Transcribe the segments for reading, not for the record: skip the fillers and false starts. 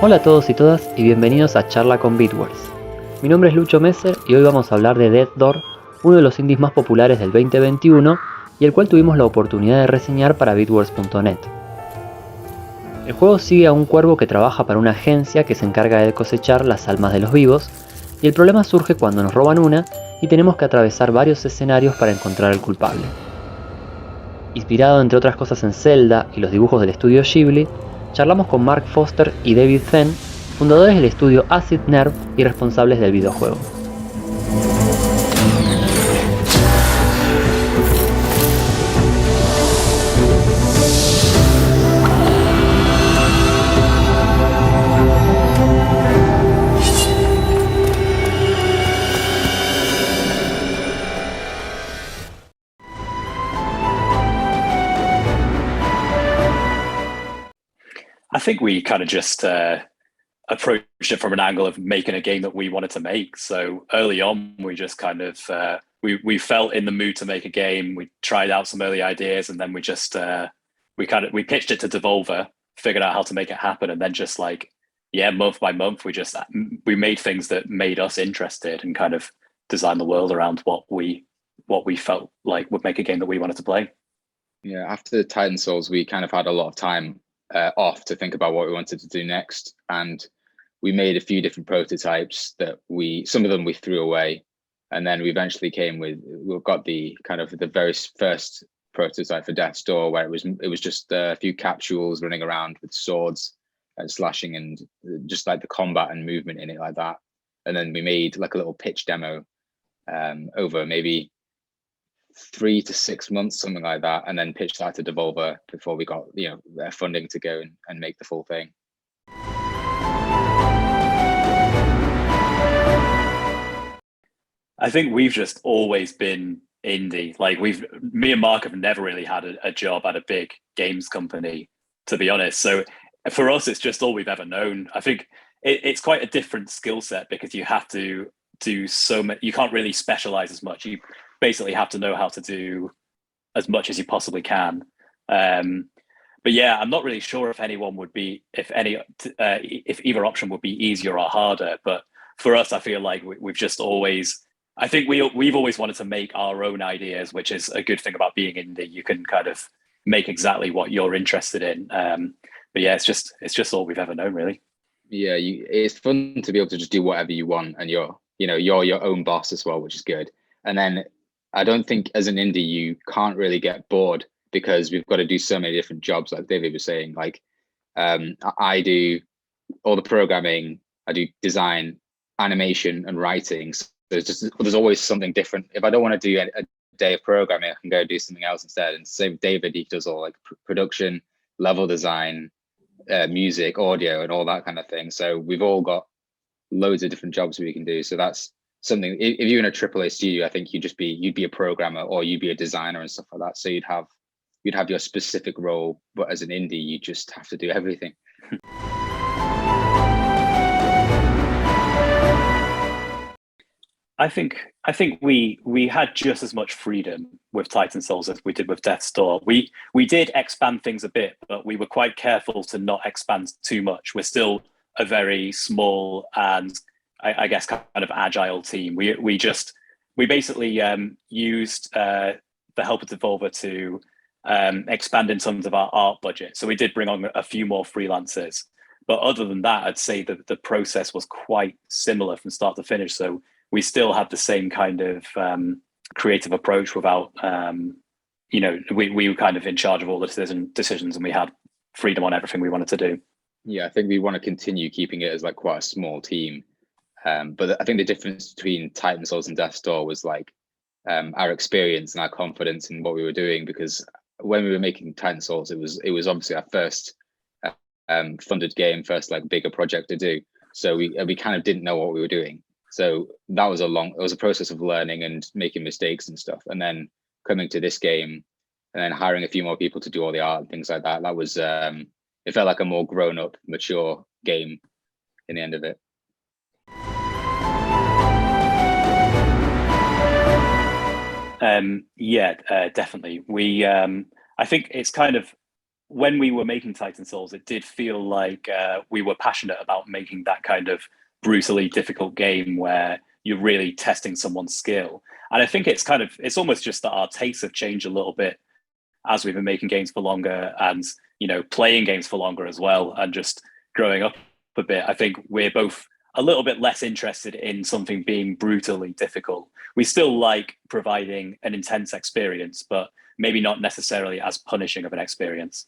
Hola a todos y todas y bienvenidos a Charla con Bitwares. Mi nombre es Lucho Messer y hoy vamos a hablar de Dead Door, uno de los indies más populares del 2021 y el cual tuvimos la oportunidad de reseñar para bitwares.net. El juego sigue a un cuervo que trabaja para una agencia que se encarga de cosechar las almas de los vivos, y el problema surge cuando nos roban una y tenemos que atravesar varios escenarios para encontrar al culpable. Inspirado entre otras cosas en Zelda y los dibujos del estudio Ghibli, charlamos con Mark Foster y David Fenn, fundadores del estudio Acid Nerve y responsables del videojuego. I think we kind of just approached it from an angle of making a game that we wanted to make. So early on, we just kind of we felt in the mood to make a game. We tried out some early ideas, and then we just we pitched it to Devolver, figured out how to make it happen, and then just month by month, we made things that made us interested and kind of designed the world around what we felt like would make a game that we wanted to play. Yeah, after Titan Souls, we kind of had a lot of time off to think about what we wanted to do next, and we made a few different prototypes that some of them we threw away, and then we eventually we've got the kind of the very first prototype for Death's Door, where it was just a few capsules running around with swords and slashing and just like the combat and movement in it like that. And then we made like a little pitch demo over maybe 3 to 6 months, something like that, and then pitched that to Devolver before we got their funding to go and make the full thing. I think we've just always been indie. Like me and Mark have never really had a job at a big games company, to be honest. So for us, it's just all we've ever known. I think it's quite a different skill set because you have to do so much. You can't really specialize as much. You basically have to know how to do as much as you possibly can. But yeah, I'm not really sure if either option would be easier or harder. But for us, I feel like we've just always, I think we've always wanted to make our own ideas, which is a good thing about being indie. You can kind of make exactly what you're interested in. But yeah, it's just all we've ever known, really. Yeah, it's fun to be able to just do whatever you want, and you're your own boss as well, which is good. And then I don't think as an indie you can't really get bored because we've got to do so many different jobs, like David was saying. Like I do all the programming, I do design, animation, and writing. So there's always something different. If I don't want to do a day of programming, I can go do something else instead. And same with David, he does all like production, level design, music, audio, and all that kind of thing. So we've all got loads of different jobs we can do. So that's something. If you're in a AAA studio, I think you'd be a programmer or you'd be a designer and stuff like that. So you'd have your specific role, but as an indie, you just have to do everything. I think we had just as much freedom with Titan Souls as we did with Death's Door. We did expand things a bit, but we were quite careful to not expand too much. We're still a very small and I guess kind of agile team. We basically used the help of Devolver to expand in terms of our art budget. So we did bring on a few more freelancers, but other than that, I'd say that the process was quite similar from start to finish. So we still had the same kind of creative approach without, we were kind of in charge of all the decisions, and we had freedom on everything we wanted to do. Yeah, I think we want to continue keeping it as like quite a small team. But I think the difference between Titan Souls and Death's Door was like our experience and our confidence in what we were doing. Because when we were making Titan Souls, it was obviously our first funded game, first like bigger project to do. So we kind of didn't know what we were doing. So that was it was a process of learning and making mistakes and stuff. And then coming to this game and then hiring a few more people to do all the art and things like that. That was it felt like a more grown up, mature game in the end of it. Yeah, definitely. I think it's kind of when we were making Titan Souls, it did feel like we were passionate about making that kind of brutally difficult game where you're really testing someone's skill. And I think it's almost just that our tastes have changed a little bit as we've been making games for longer and, playing games for longer as well, and just growing up a bit. I think we're both a little bit less interested in something being brutally difficult. We still like providing an intense experience, but maybe not necessarily as punishing of an experience.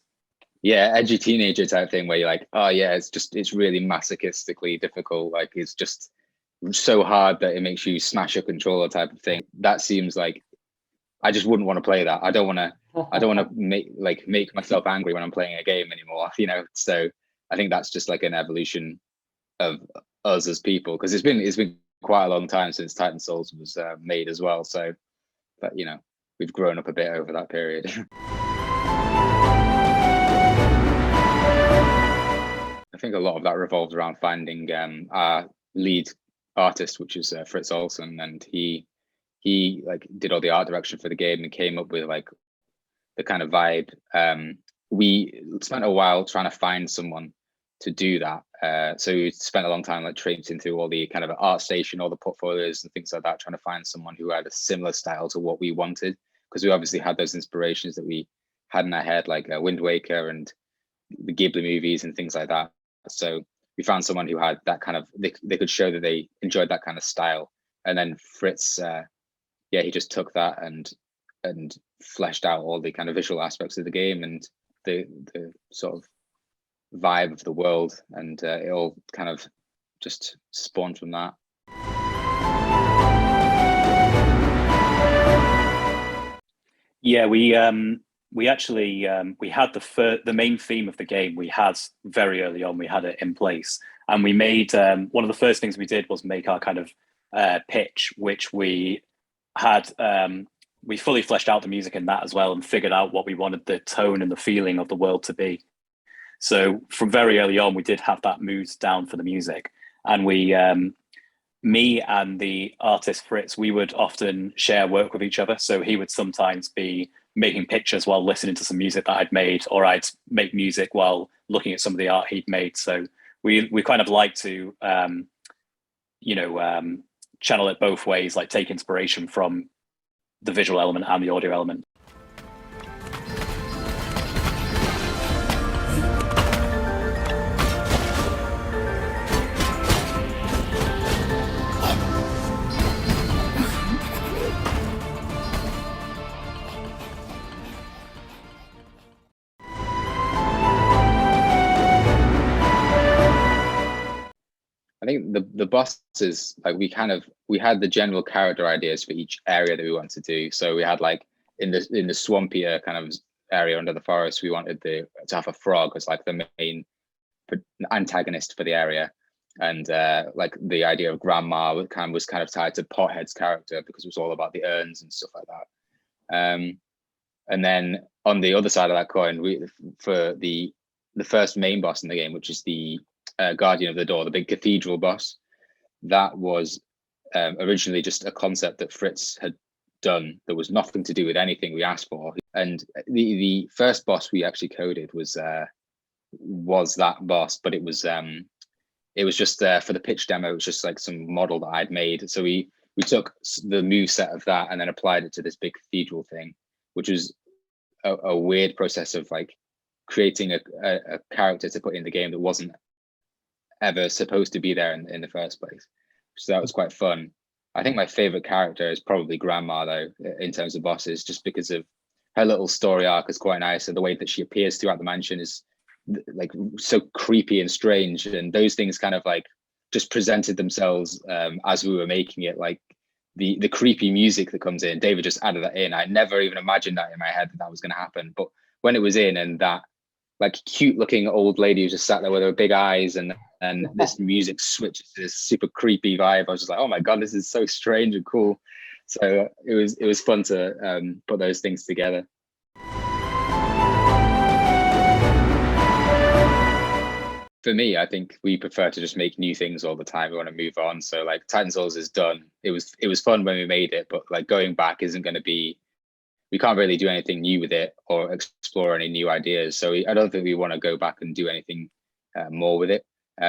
Yeah, edgy teenager type thing where you're like, oh yeah, it's really masochistically difficult. Like it's just so hard that it makes you smash your controller type of thing. That seems like I just wouldn't want to play that. I don't want to make myself angry when I'm playing a game anymore, So I think that's just like an evolution of us as people, because it's been quite a long time since Titan Souls was made as well. So, but we've grown up a bit over that period. I think a lot of that revolved around finding our lead artist, which is Fritz Olsen, and he like did all the art direction for the game and came up with like the kind of vibe. We spent a while trying to find someone to do that. So we spent a long time like traipsing through all the kind of art station, all the portfolios and things like that, trying to find someone who had a similar style to what we wanted, because we obviously had those inspirations that we had in our head, like Wind Waker and the Ghibli movies and things like that. So we found someone who had that kind of, they could show that they enjoyed that kind of style. And then Fritz, he just took that and fleshed out all the kind of visual aspects of the game and the sort of vibe of the world, and it all kind of just spawned from that. Yeah, we actually we had the main theme of the game. We had very early on. We had it in place, and we made one of the first things we did was make our kind of pitch, which we had. We fully fleshed out the music in that as well, and figured out what we wanted the tone and the feeling of the world to be. So from very early on, we did have that mood down for the music, and we. Me and the artist Fritz, we would often share work with each other. So he would sometimes be making pictures while listening to some music that I'd made, or I'd make music while looking at some of the art he'd made. So we kind of like to, channel it both ways, like take inspiration from the visual element and the audio element. I think the bosses, like we had the general character ideas for each area that we wanted to do. So we had like in the swampier kind of area under the forest, we wanted to have a frog as like the main antagonist for the area, and like the idea of grandma was kind of tied to Pothead's character because it was all about the urns and stuff like that. And then on the other side of that coin, for the first main boss in the game, which is the Guardian of the Door, the big cathedral boss, that was originally just a concept that Fritz had done that was nothing to do with anything we asked for. And the first boss we actually coded was that boss, but it was just for the pitch demo. It was just like some model that I'd made. So we took the move set of that and then applied it to this big cathedral thing, which was a weird process of like creating a character to put in the game that wasn't ever supposed to be there in the first place. So that was quite fun. I think my favorite character is probably Grandma, though, in terms of bosses, just because of her little story arc is quite nice, and the way that she appears throughout the mansion is like so creepy and strange, and those things kind of like just presented themselves as we were making it. Like the creepy music that comes in, David just added that in. I never even imagined that in my head that was going to happen, but when it was in, and that like cute looking old lady who just sat there with her big eyes, and this music switches to this super creepy vibe, I was just like, oh my god, this is so strange and cool. So it was fun to put those things together. For me, I think we prefer to just make new things all the time. We want to move on. So like Titan Souls is done. It was fun when we made it, but like going back isn't going to be, we can't really do anything new with it or explore any new ideas. So I don't think we want to go back and do anything more with it.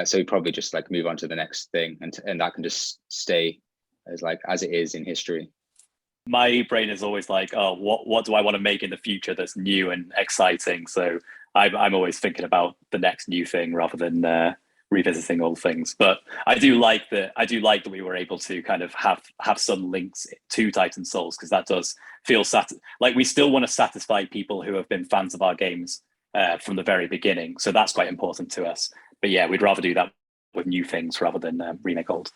So we probably just like move on to the next thing, and that can just stay as it is in history. My brain is always like, oh, what do I want to make in the future that's new and exciting? So I'm always thinking about the next new thing rather than revisiting old things. But I do like that we were able to kind of have some links to Titan Souls, because that does feel like we still want to satisfy people who have been fans of our games from the very beginning. So that's quite important to us. But yeah, we'd rather do that with new things rather than remake old.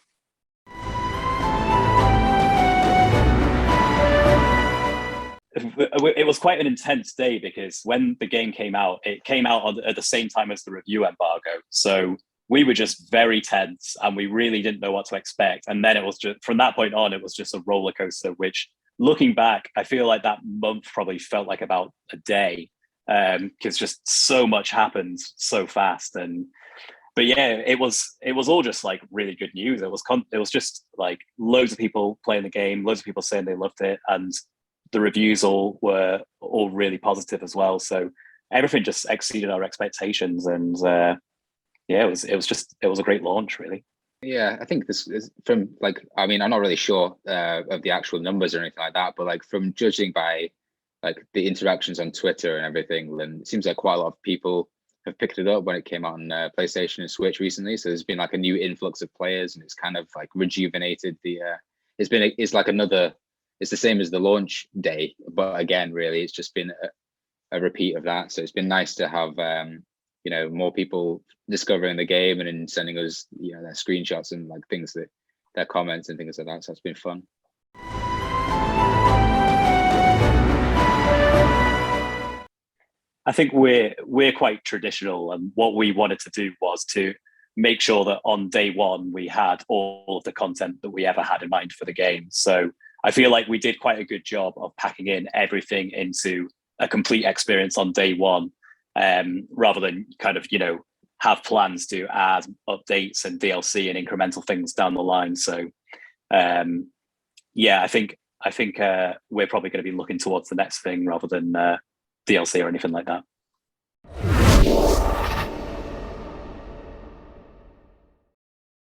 It was quite an intense day, because when the game came out, it came out at the same time as the review embargo. So we were just very tense and we really didn't know what to expect. And then it was just, from that point on, it was just a roller coaster, which looking back, I feel like that month probably felt like about a day, because just so much happened so fast. But yeah, it was all just like really good news. It was just like loads of people playing the game, loads of people saying they loved it, and the reviews were all really positive as well. So everything just exceeded our expectations, and yeah, it was a great launch, really. Yeah, I think this is from like, I mean, I'm not really sure of the actual numbers or anything like that, but like from judging by like the interactions on Twitter and everything, then it seems like quite a lot of people have picked it up when it came out on PlayStation and Switch recently. So there's been like a new influx of players, and it's kind of like rejuvenated the. It's like another. It's the same as the launch day, but again, really, it's just been a repeat of that. So it's been nice to have more people discovering the game and then sending us their screenshots and like things that their comments and things like that. So it's been fun. I think we're quite traditional, and what we wanted to do was to make sure that on day one we had all of the content that we ever had in mind for the game. So I feel like we did quite a good job of packing in everything into a complete experience on day one, rather than kind of, have plans to add updates and DLC and incremental things down the line. So yeah, I think we're probably going to be looking towards the next thing rather than DLC or anything like that.